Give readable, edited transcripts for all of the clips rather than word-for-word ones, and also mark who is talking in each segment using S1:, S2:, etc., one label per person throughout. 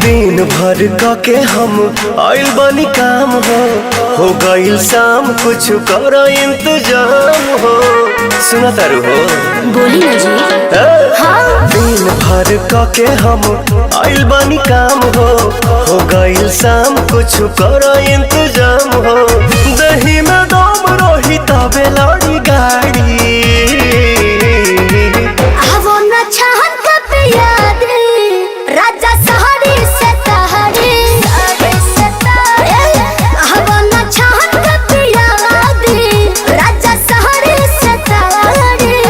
S1: दिन भर के हम आइल बनी काम हो गईल शाम कुछ कर इंतजाम हो। सुना तारू हो
S2: बोली ना जी। हाँ।
S1: दिन भर के हम आइल बनी काम हो गईल शाम कुछ कर इंतजाम हो। दही में दम रही तबे लड़ी गाड़ी
S2: राजा सहरी से तहरी छहन के पिया दी राजा सहरी से तहरी।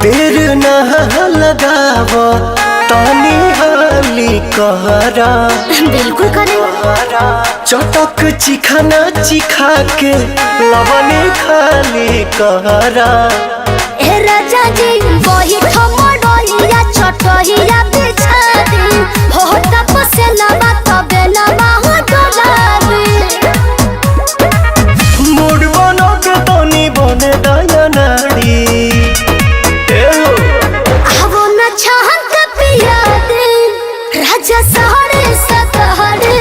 S1: देर न लगाव तानी हाली कहरा
S2: बिल्कुल करे
S1: चटक चिखाना चिखा के लवने खाली कहरा।
S2: ए राजा जी वही ठमडोहिया छोटहिया बिछा दी हो तपसे लबा तबे लबा हो डोला दी।
S1: मूड बनो के तनी बने दया नाड़ी
S2: छहन के पिया दे राजा सहरे सतहरे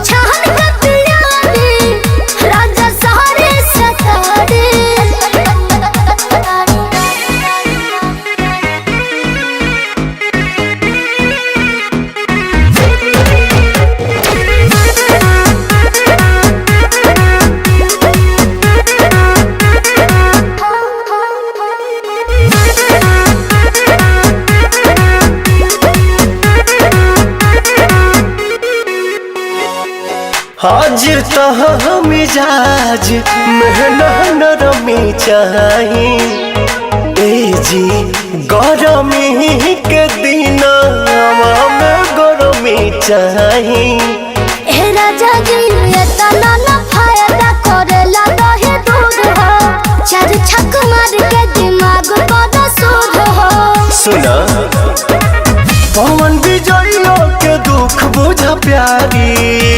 S2: छहन के पिया दे राजा सहरे सतहरे।
S1: हाजिर तह मिजाज मेहनत नरमी चाही ए जी गरमी के दिन में गरमी चाही।
S2: ए राजा जी इतना न फायदा करेला दही दूध हो चार छक मार के दिमाग बड़ा सूद हो।
S1: सुना पवन विजय के दुख बुझा प्यारी